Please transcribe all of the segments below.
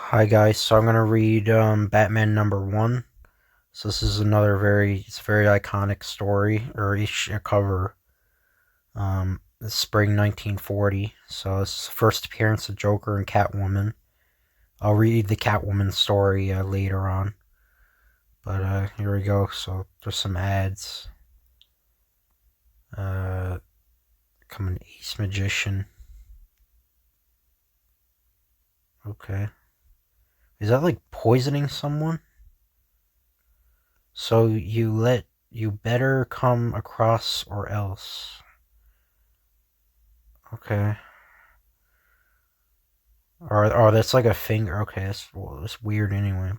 Hi guys, so I'm gonna read Batman #1. So this is it's a very iconic story or issue cover. It's spring 1940. So it's the first appearance of Joker and Catwoman. I'll read the Catwoman story later on, but here we go. So there's some ads. Uh, Coming Ace Magician. Okay, is that like poisoning someone? So you better come across or else. Okay. Or that's like a finger. Okay, that's weird anyway.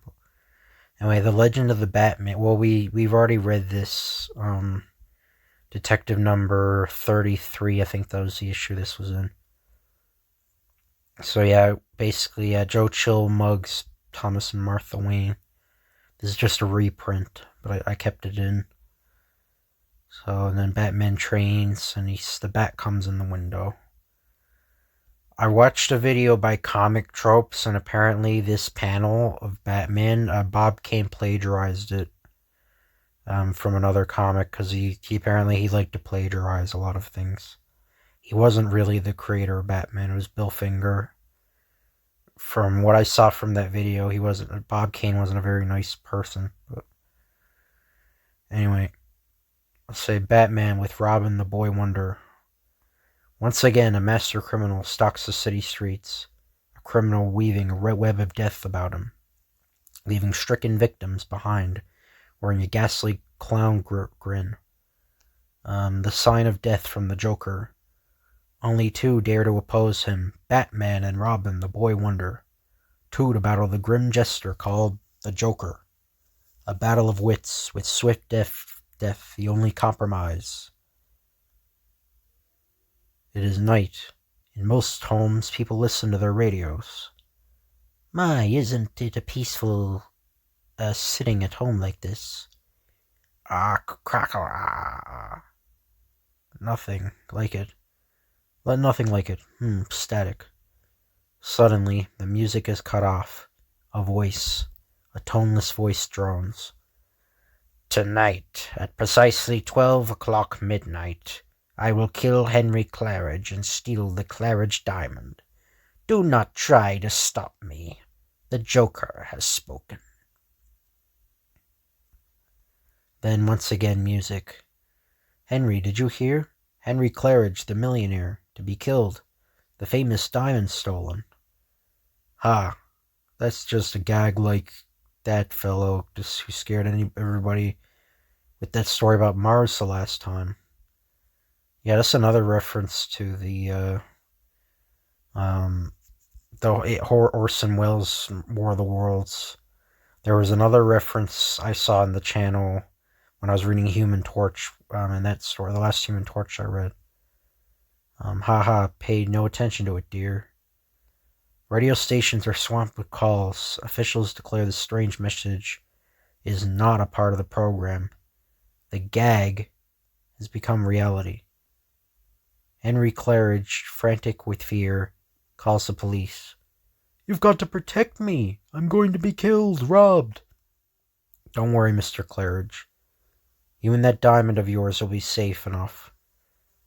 Anyway, the Legend of the Batman. Well, we've already read this. Detective number 33. I think that was the issue this was in. So yeah, basically, Joe Chill mugs Thomas and Martha Wayne. This is just a reprint, but I kept it in. So and then Batman trains, and the bat comes in the window. I watched a video by Comic Tropes, and apparently this panel of Batman, Bob Kane plagiarized it from another comic because he apparently he liked to plagiarize a lot of things. He wasn't really the creator of Batman; it was Bill Finger. From what I saw from that video, he wasn't. Bob Kane wasn't a very nice person. But anyway, I'll say Batman with Robin the Boy Wonder. Once again, a master criminal stalks the city streets, a criminal weaving a web of death about him, leaving stricken victims behind, wearing a ghastly clown grin. The sign of death from the Joker. Only two dare to oppose him, Batman and Robin, the Boy Wonder. Two to battle the grim jester called the Joker. A battle of wits, with swift death the only compromise. It is night. In most homes, people listen to their radios. My, isn't it a peaceful sitting at home like this? Crackle. Nothing like it. Nothing like it. Static. Suddenly, the music is cut off. A toneless voice drones. Tonight, at precisely 12 o'clock midnight, I will kill Henry Claridge and steal the Claridge diamond. Do not try to stop me. The Joker has spoken. Then once again music. Henry, did you hear? Henry Claridge, the millionaire, to be killed. The famous diamond stolen. Ha, that's just a gag like that fellow just who scared everybody with that story about Mars the last time. Yeah, that's another reference to the Orson Welles War of the Worlds. There was another reference I saw in the channel when I was reading Human Torch, in that story, the last Human Torch I read. Haha, paid no attention to it, dear. Radio stations are swamped with calls. Officials declare the strange message is not a part of the program. The gag has become reality. Henry Claridge, frantic with fear, calls the police. You've got to protect me. I'm going to be killed, robbed. Don't worry, Mr. Claridge. You and that diamond of yours will be safe enough.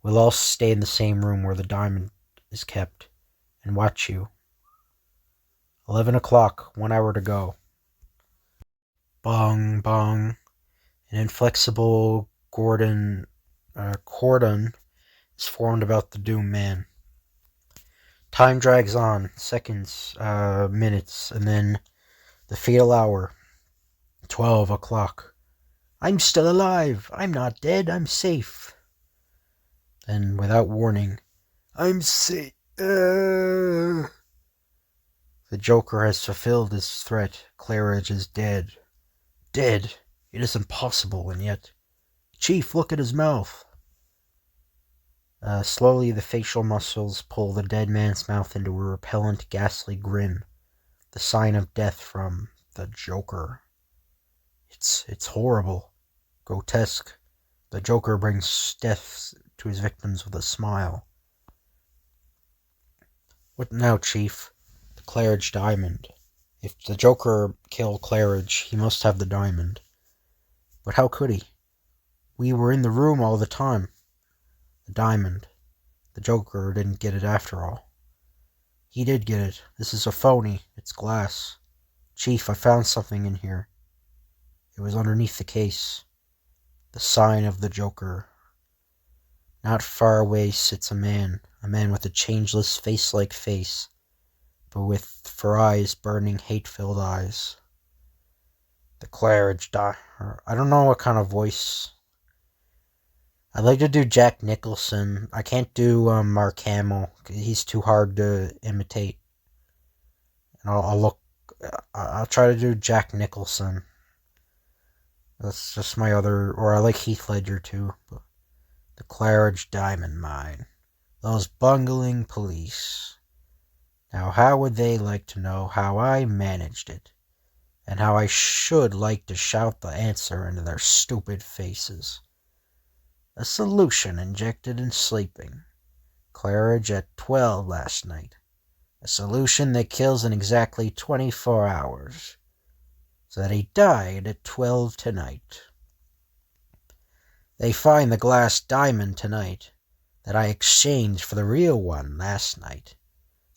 We'll all stay in the same room where the diamond is kept and watch you. 11 o'clock, 1 hour to go. Bong, bong. An inflexible cordon is formed about the doomed man. Time drags on, seconds, minutes, and then the fatal hour. 12 o'clock. I'm still alive. I'm not dead. I'm safe. Then, without warning, I'm safe. The Joker has fulfilled his threat. Claridge is dead. Dead? It is impossible, and yet... Chief, look at his mouth. Slowly, the facial muscles pull the dead man's mouth into a repellent, ghastly grin. The sign of death from the Joker. It's horrible. Grotesque. The Joker brings death to his victims with a smile. What now, Chief? The Claridge diamond. If the Joker killed Claridge, he must have the diamond. But how could he? We were in the room all the time. The diamond. The Joker didn't get it after all. He did get it. This is a phony. It's glass. Chief, I found something in here. It was underneath the case. The sign of the Joker. Not far away sits a man with a changeless face-like face, but for eyes burning hate-filled eyes. The Claridge I don't know what kind of voice. I'd like to do Jack Nicholson. I can't do Mark Hamill. He's too hard to imitate. And I'll try to do Jack Nicholson. That's just my other, or I like Heath Ledger too. But the Claridge Diamond Mine. Those bungling police. Now how would they like to know how I managed it? And how I should like to shout the answer into their stupid faces. A solution injected in sleeping. Claridge at 12 last night. A solution that kills in exactly 24 hours. So that he died at 12 tonight. They find the glass diamond tonight that I exchanged for the real one last night.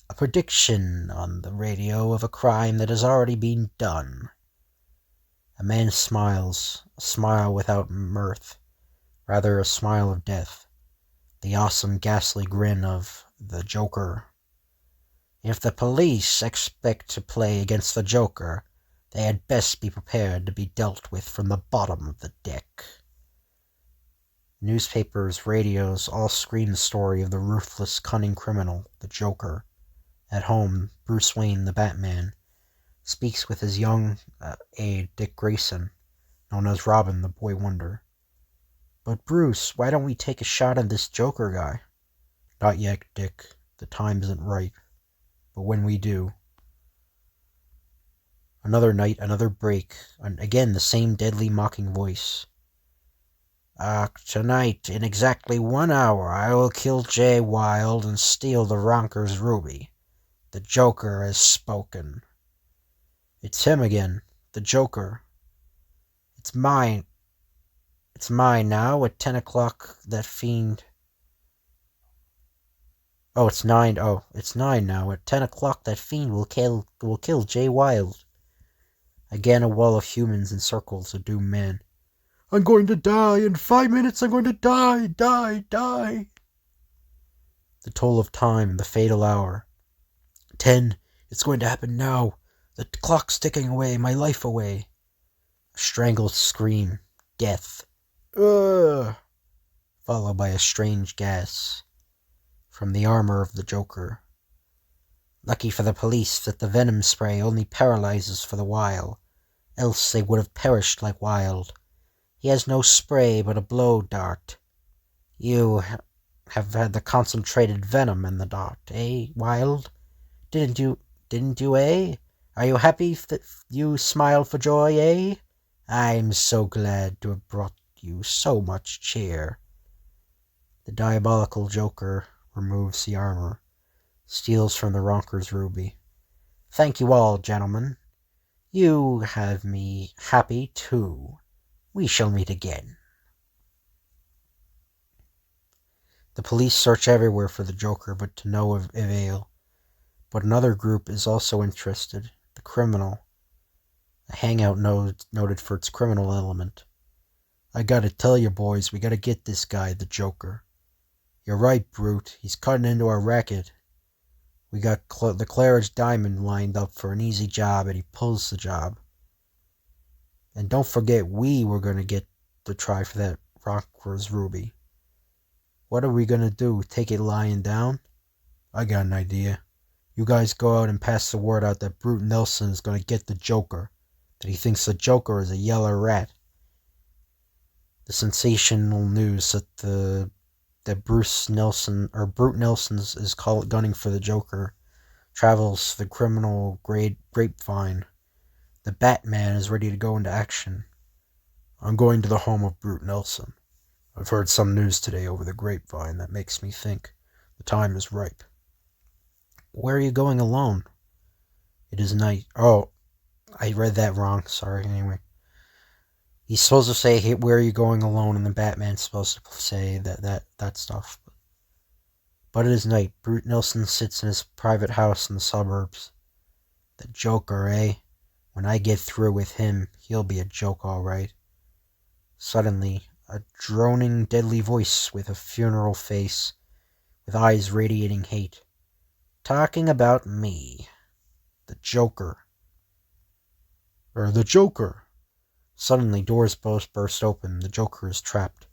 A prediction on the radio of a crime that has already been done. A man smiles, a smile without mirth, rather a smile of death, the awesome ghastly grin of the Joker. If the police expect to play against the Joker, they had best be prepared to be dealt with from the bottom of the deck. Newspapers, radios, all scream the story of the ruthless, cunning criminal, the Joker. At home, Bruce Wayne, the Batman, speaks with his young aide, Dick Grayson, known as Robin, the Boy Wonder. But Bruce, why don't we take a shot at this Joker guy? Not yet, Dick. The time isn't right. But when we do... Another night, another break, and again the same deadly mocking voice. Tonight, in exactly 1 hour, I will kill Jay Wilde and steal the Ronker's ruby. The Joker has spoken. It's him again, the Joker. It's mine. It's mine now at 10 o'clock, that fiend. Oh, it's 9. Oh, it's 9 now. At 10 o'clock, that fiend will kill Jay Wilde. Again, a wall of humans encircles a doomed man. I'm going to die. In 5 minutes, I'm going to die. Die. The toll of time, the fatal hour. 10. It's going to happen now. The clock's ticking away, my life away. A strangled scream. Death. Ugh. Followed by a strange gas. From the armor of the Joker. Lucky for the police that the venom spray only paralyzes for the while. Else they would have perished like Wilde. He has no spray but a blow dart. You have had the concentrated venom in the dart, eh, Wilde? Didn't you, eh? Are you happy that you smile for joy, eh? I'm so glad to have brought you so much cheer. The diabolical Joker removes the armor, steals from the Ronker's ruby. Thank you all, gentlemen. You have me happy, too. We shall meet again. The police search everywhere for the Joker, but to no avail. But another group is also interested, the criminal. A hangout noted for its criminal element. I gotta tell you, boys, we gotta get this guy, the Joker. You're right, Brute. He's cutting into our racket. We got the Claridge Diamond lined up for an easy job, and he pulls the job. And don't forget, we were going to get the try for that Ronker's ruby. What are we going to do? Take it lying down? I got an idea. You guys go out and pass the word out that Brute Nelson is going to get the Joker. That he thinks the Joker is a yellow rat. The sensational news that Brute Nelson is gunning for the Joker travels the criminal grapevine. The Batman is ready to go into action. I'm going to the home of Brute Nelson. I've heard some news today over the grapevine that makes me think the time is ripe. Where are you going alone? It is night. Oh, I read that wrong. Sorry, anyway. He's supposed to say, hey, where are you going alone? And the Batman's supposed to say that stuff. But it is night. Brute Nilsson sits in his private house in the suburbs. The Joker, eh? When I get through with him, he'll be a joke, all right. Suddenly, a droning, deadly voice with a funeral face, with eyes radiating hate. Talking about me. The Joker. The Joker. Suddenly, doors both burst open. The Joker is trapped.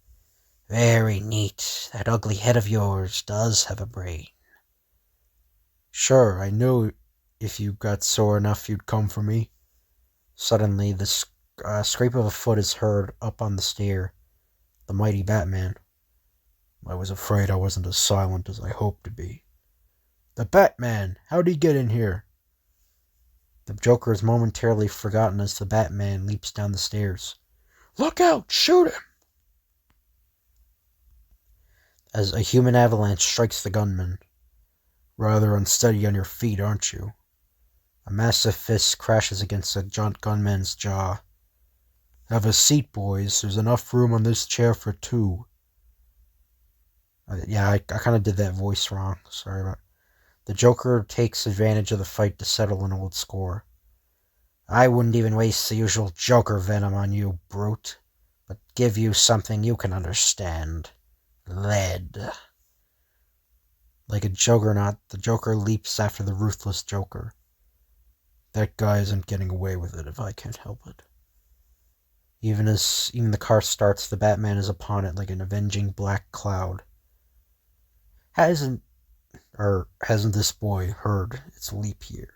Very neat. That ugly head of yours does have a brain. Sure, I knew if you got sore enough you'd come for me. Suddenly, the scrape of a foot is heard up on the stair. The mighty Batman. I was afraid I wasn't as silent as I hoped to be. The Batman! How'd he get in here? The Joker is momentarily forgotten as the Batman leaps down the stairs. Look out! Shoot him! As a human avalanche strikes the gunman. Rather unsteady on your feet, aren't you? A massive fist crashes against the gunman's jaw. Have a seat, boys. There's enough room on this chair for two. I kind of did that voice wrong. Sorry about it. The Joker takes advantage of the fight to settle an old score. I wouldn't even waste the usual Joker venom on you, brute, but give you something you can understand. Lead. Like a juggernaut, the Joker leaps after the ruthless Joker. That guy isn't getting away with it if I can't help it. Even the car starts, the Batman is upon it like an avenging black cloud. Hasn't this boy heard it's leap year?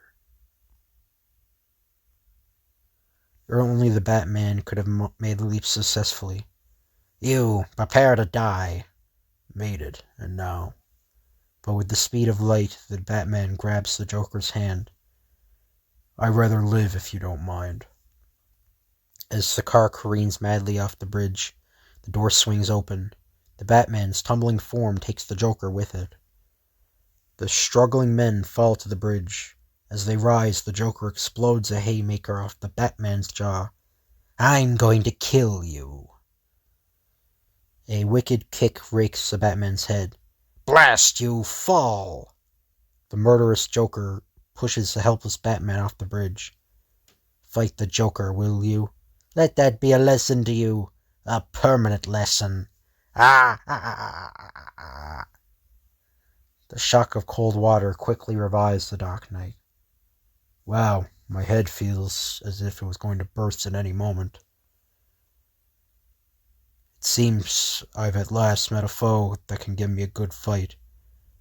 Only the Batman could have made the leap successfully. You, prepare to die. Made it, and now. But with the speed of light, the Batman grabs the Joker's hand. I'd rather live if you don't mind. As the car careens madly off the bridge, the door swings open. The Batman's tumbling form takes the Joker with it. The struggling men fall to the bridge. As they rise, the Joker explodes a haymaker off the Batman's jaw. I'm going to kill you. A wicked kick rakes the Batman's head. Blast you, fall! The murderous Joker pushes the helpless Batman off the bridge. Fight the Joker, will you? Let that be a lesson to you. A permanent lesson. Ah! The shock of cold water quickly revives the Dark Knight. Wow, my head feels as if it was going to burst at any moment. It seems I've at last met a foe that can give me a good fight.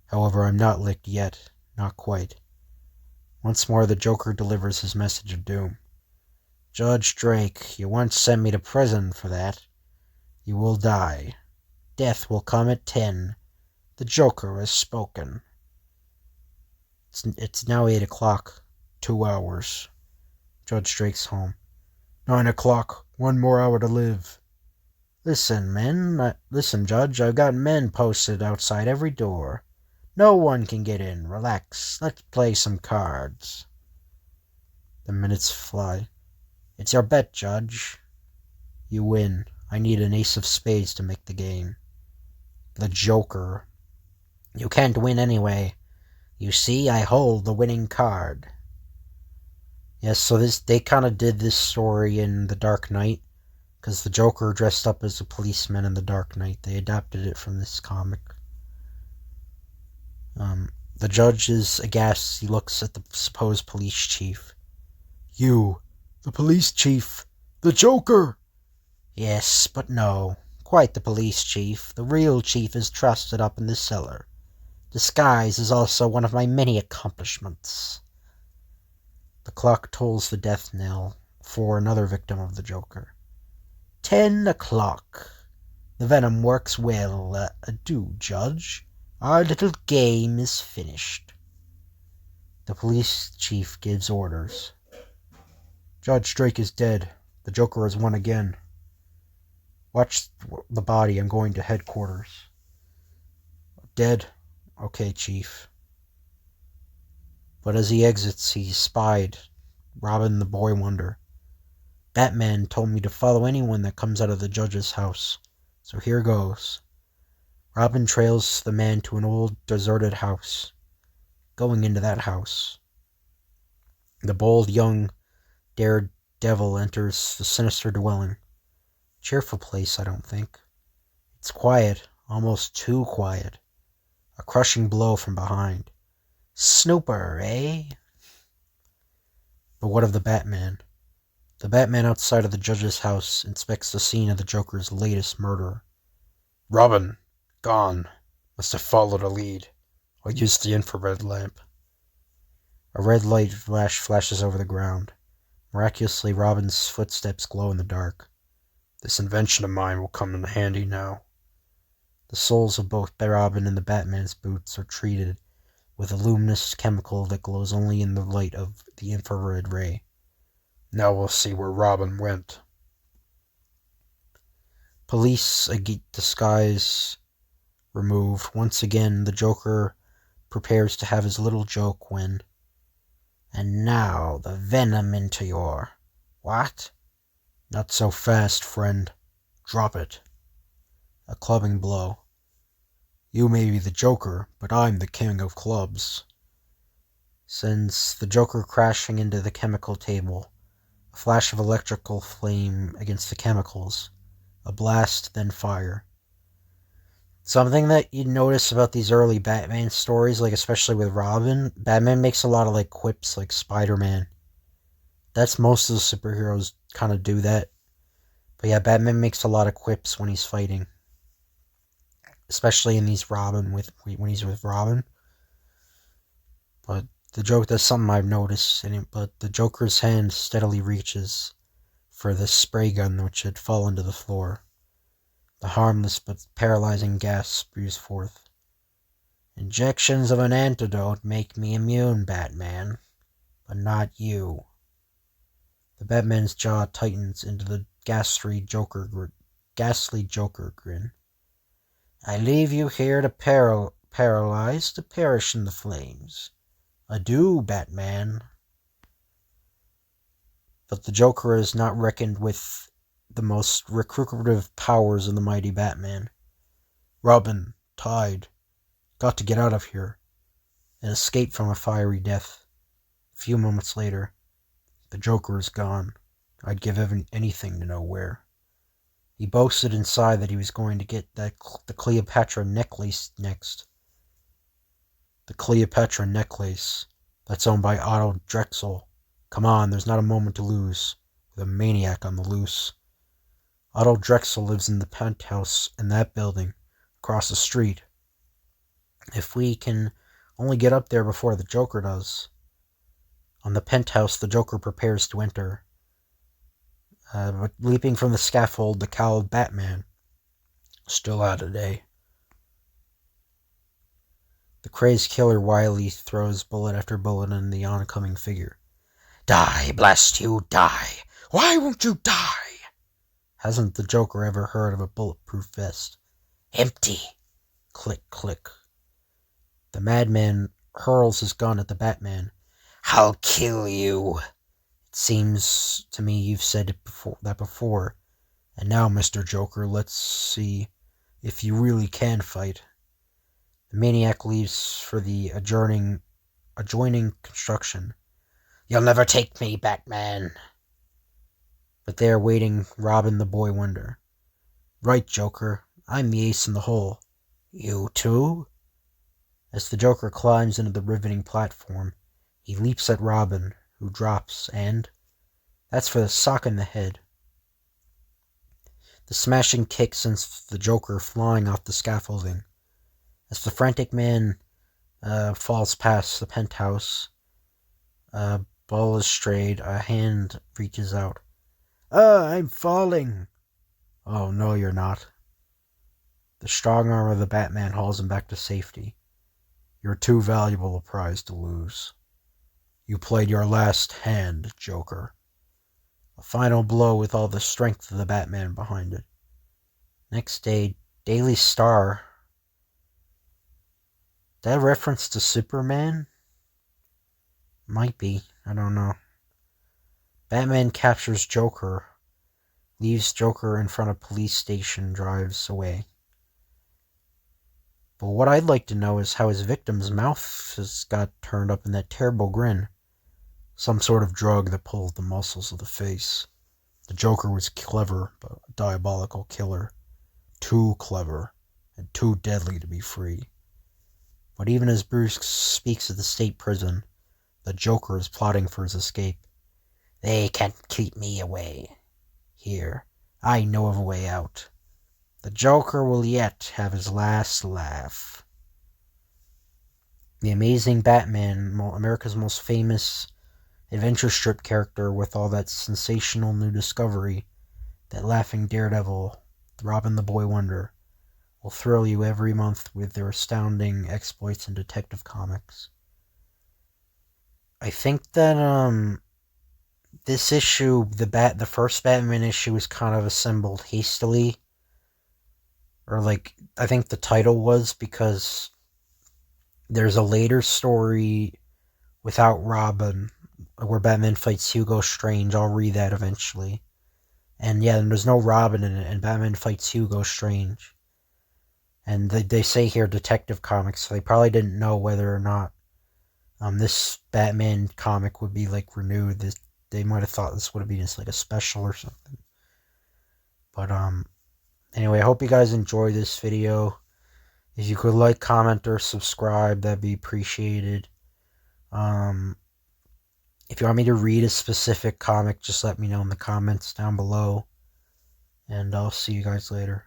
However, I'm not licked yet. Not quite. Once more the Joker delivers his message of doom. Judge Drake, you once sent me to prison for that. You will die. Death will come at 10. The Joker has spoken. It's now 8 o'clock. 2 hours. Judge Drake's home. 9 o'clock. 1 more hour to live. Listen, men. Listen, Judge. I've got men posted outside every door. No one can get in. Relax. Let's play some cards. The minutes fly. It's your bet, Judge. You win. I need an ace of spades to make the game. The Joker. You can't win anyway. You see, I hold the winning card. Yes, so they kind of did this story in The Dark Knight, because the Joker dressed up as a policeman in The Dark Knight. They adapted it from this comic. The judge is aghast. He looks at the supposed police chief. You, the police chief, the Joker! Yes, but no. Quite the police chief. The real chief is trusted up in the cellar. Disguise is also one of my many accomplishments. The clock tolls the death knell for another victim of the Joker. 10 o'clock. The venom works well. Adieu, Judge. Our little game is finished. The police chief gives orders. Judge Drake is dead. The Joker has won again. Watch the body. I'm going to headquarters. Dead? Okay, Chief. But as he exits, he's spied Robin the Boy Wonder. Batman told me to follow anyone that comes out of the judge's house. So here goes. Robin trails the man to an old, deserted house. Going into that house, the bold young daredevil enters the sinister dwelling. Cheerful place, I don't think. It's quiet, almost too quiet. A crushing blow from behind. Snooper, eh? But what of the Batman? The Batman outside of the judge's house inspects the scene of the Joker's latest murder. Robin, gone. Must have followed a lead. Or used the infrared lamp. A red light flashes over the ground. Miraculously, Robin's footsteps glow in the dark. This invention of mine will come in handy now. The soles of both Robin and the Batman's boots are treated with a luminous chemical that glows only in the light of the infrared ray. Now we'll see where Robin went. Police disguise remove. Once again, the Joker prepares to have his little joke when... And now the venom into your... What? Not so fast, friend. Drop it. A clubbing blow. You may be the Joker, but I'm the king of clubs. Sends the Joker crashing into the chemical table. A flash of electrical flame against the chemicals. A blast, then fire. Something that you notice about these early Batman stories, like especially with Robin, Batman makes a lot of like quips like Spider-Man. That's most of the superheroes kind of do that. But yeah, Batman makes a lot of quips when he's fighting. Especially in these when he's with Robin. But that's something I've noticed in it, but the Joker's hand steadily reaches for the spray gun which had fallen to the floor. The harmless but paralyzing gas spews forth. Injections of an antidote make me immune, Batman. But not you. The Batman's jaw tightens into the ghastly Joker grin. I leave you here to paralyzed to perish in the flames. Adieu, Batman. But the Joker is not reckoned with the most recuperative powers of the mighty Batman. Robin, tied. Got to get out of here. And escape from a fiery death. A few moments later, the Joker is gone. I'd give anything to know where. He boasted inside that he was going to get the Cleopatra necklace next. The Cleopatra necklace. That's owned by Otto Drexel. Come on, there's not a moment to lose. With a maniac on the loose. Otto Drexel lives in the penthouse in that building, across the street. If we can only get up there before the Joker does. On the penthouse, the Joker prepares to enter. But leaping from the scaffold, the cowled Batman. Still out today. The crazed killer wildly throws bullet after bullet in the oncoming figure. Die, blast you, die! Why won't you die? Hasn't the Joker ever heard of a bulletproof vest? Empty! Click, click. The madman hurls his gun at the Batman. I'll kill you! It seems to me you've said that before. And now, Mr. Joker, let's see if you really can fight. The maniac leaves for the adjoining construction. You'll never take me, Batman. But there waiting Robin the Boy Wonder. Right, Joker. I'm the ace in the hole. You too? As the Joker climbs into the riveting platform, he leaps at Robin, who drops, and... that's for the sock in the head. The smashing kick sends the Joker flying off the scaffolding. As the frantic man falls past the penthouse, a ball is strayed, a hand reaches out. I'm falling! Oh, no, you're not. The strong arm of the Batman hauls him back to safety. You're too valuable a prize to lose. You played your last hand, Joker. A final blow with all the strength of the Batman behind it. Next day, Daily Star. That reference to Superman? Might be. I don't know. Batman captures Joker, leaves Joker in front of police station, drives away. But what I'd like to know is how his victim's mouth has got turned up in that terrible grin. Some sort of drug that pulled the muscles of the face. The Joker was clever, but a diabolical killer. Too clever, and too deadly to be free. But even as Bruce speaks at the state prison, the Joker is plotting for his escape. They can't keep me away. Here, I know of a way out. The Joker will yet have his last laugh. The Amazing Batman, America's most famous adventure strip character with all that sensational new discovery, that laughing daredevil, Robin the Boy Wonder, will thrill you every month with their astounding exploits in Detective Comics. I think that this issue, the first Batman issue, was kind of assembled hastily. Or I think the title was because there's a later story without Robin where Batman fights Hugo Strange. I'll read that eventually. And yeah, there's no Robin in it, and Batman fights Hugo Strange. And they say here Detective Comics, so they probably didn't know whether or not this Batman comic would be renewed. They might have thought this would be just a special or something. But anyway, I hope you guys enjoyed this video. If you could like, comment, or subscribe, that'd be appreciated. If you want me to read a specific comic, just let me know in the comments down below. And I'll see you guys later.